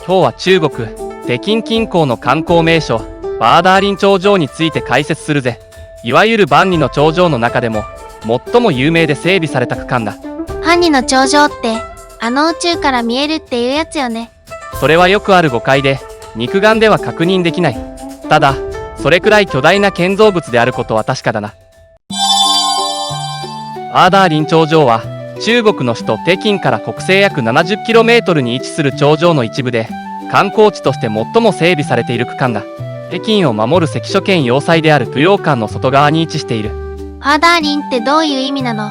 今日は中国北京近郊の観光名所バーダーリン頂上について解説するぜ。いわゆる万里の長城の中でも最も有名で整備された区間だ。万里の長城って宇宙から見えるっていうやつよね。それはよくある誤解で肉眼では確認できない。ただそれくらい巨大な建造物であることは確かだな。バーダーリン頂上は中国の首都北京から北西約 70km に位置する頂上の一部で観光地として最も整備されている区間だ。北京を守る関所圏要塞である武陽館の外側に位置している。バーダーリンってどういう意味なの？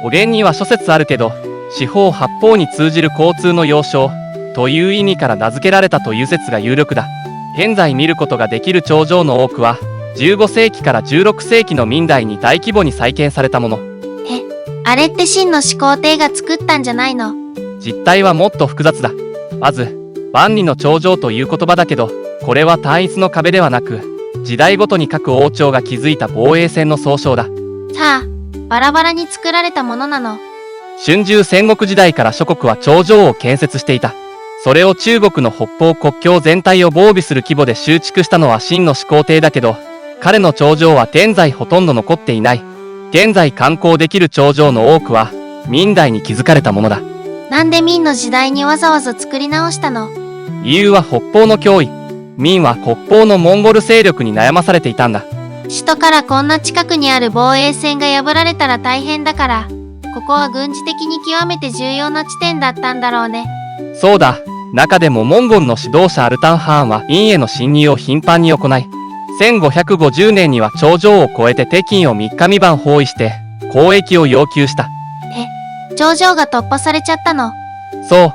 語源には諸説あるけど、四方八方に通じる交通の要衝という意味から名付けられたという説が有力だ。現在見ることができる頂上の多くは15世紀から16世紀の明代に大規模に再建されたもの。あれって秦の始皇帝が作ったんじゃないの？実態はもっと複雑だ。まず万里の長城という言葉だけど、これは単一の壁ではなく時代ごとに各王朝が築いた防衛線の総称だ。さあ、バラバラに作られたものなの？春秋戦国時代から諸国は長城を建設していた。それを中国の北方国境全体を防備する規模で修築したのは秦の始皇帝だけど、彼の長城は現在ほとんど残っていない。現在観光できる長城の多くは明代に築かれたものだ。なんで明の時代にわざわざ作り直したの？理由は北方の脅威。明は北方のモンゴル勢力に悩まされていたんだ。首都からこんな近くにある防衛線が破られたら大変だから、ここは軍事的に極めて重要な地点だったんだろうね。そうだ。中でもモンゴルの指導者アルタンハーンは殷への侵入を頻繁に行い、1550年には長城を越えて北京を3日3晩包囲して交易を要求した。長城が突破されちゃったの？そう。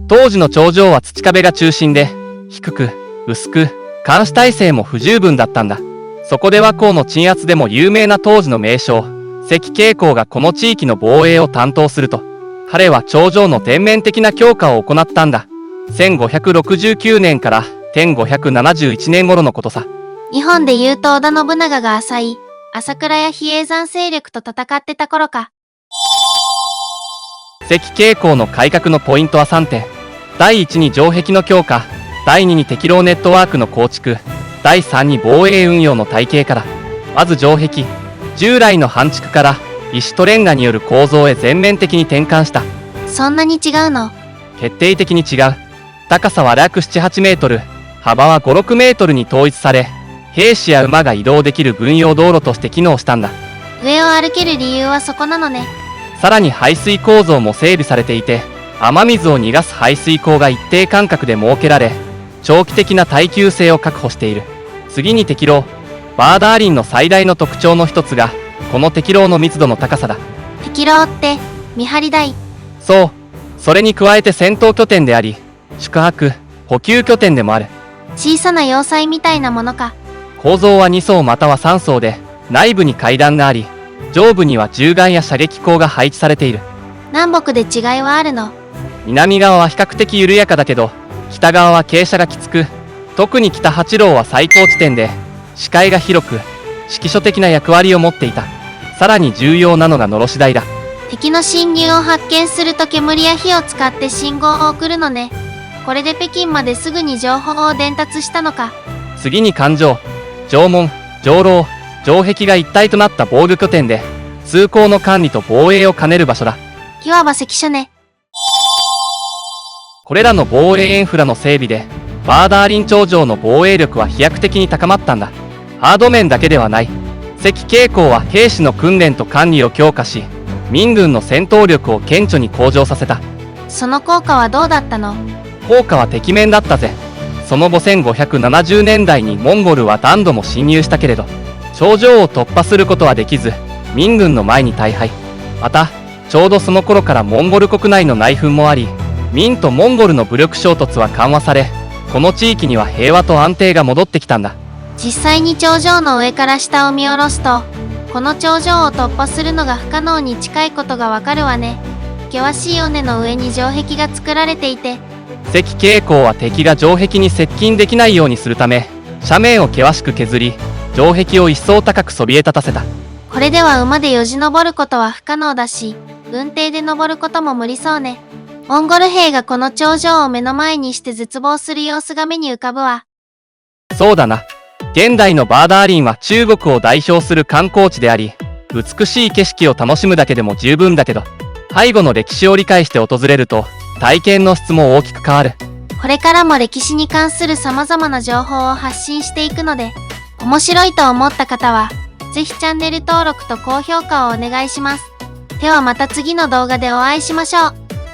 当時の長城は土壁が中心で、低く、薄く、監視体制も不十分だったんだ。そこで倭寇の鎮圧でも有名な当時の名将、関敬公がこの地域の防衛を担当すると、彼は長城の全面的な強化を行ったんだ。1569年から1571年頃のことさ。日本でいうと織田信長が朝倉や比叡山勢力と戦ってた頃か。関敬公の改革のポイントは3点。第1に城壁の強化、第2に敵狼ネットワークの構築、第3に防衛運用の体系から。まず城壁。従来の半築から石とレンガによる構造へ全面的に転換した。そんなに違うの？決定的に違う。高さは約7、8メートル、幅は5、6メートルに統一され、兵士や馬が移動できる軍用道路として機能したんだ。上を歩ける理由はそこなのね。さらに排水構造も整備されていて、雨水を逃がす排水溝が一定間隔で設けられ、長期的な耐久性を確保している。次に敵狼。バーダーリンの最大の特徴の一つが、この敵狼の密度の高さだ。敵狼って見張り台？そう。それに加えて戦闘拠点であり、宿泊、補給拠点でもある。小さな要塞みたいなものか。構造は2層または3層で、内部に階段があり、上部には銃眼や射撃口が配置されている。南北で違いはあるの？南側は比較的緩やかだけど、北側は傾斜がきつく、特に北八郎は最高地点で、視界が広く、指揮所的な役割を持っていた。さらに重要なのがのろし台だ。敵の侵入を発見すると煙や火を使って信号を送るのね。これで北京まですぐに情報を伝達したのか。次に環状、城門、城楼、城壁が一体となった防御拠点で、通行の管理と防衛を兼ねる場所だ。いわば関所ね。これらの防衛インフラの整備で、バーダーリン頂上の防衛力は飛躍的に高まったんだ。ハード面だけではない。関敬公は兵士の訓練と管理を強化し、明軍の戦闘力を顕著に向上させた。その効果はどうだったの？効果はてきめんだったぜ。その後1570年代にモンゴルは何度も侵入したけれど、頂上を突破することはできず、明軍の前に大敗。また、ちょうどその頃からモンゴル国内の内紛もあり、明とモンゴルの武力衝突は緩和され、この地域には平和と安定が戻ってきたんだ。実際に頂上の上から下を見下ろすと、この頂上を突破するのが不可能に近いことがわかるわね。険しい尾根の上に城壁が作られていて、関敬公は敵が城壁に接近できないようにするため、斜面を険しく削り、城壁を一層高くそびえ立たせた。これでは馬でよじ登ることは不可能だし、軍艇で登ることも無理そうね。モンゴル兵がこの頂上を目の前にして絶望する様子が目に浮かぶわ。そうだな。現代のバーダーリンは中国を代表する観光地であり、美しい景色を楽しむだけでも十分だけど、背後の歴史を理解して訪れると、体験の質も大きく変わる。これからも歴史に関する様々な情報を発信していくので、面白いと思った方は、ぜひチャンネル登録と高評価をお願いします。ではまた次の動画でお会いしましょう。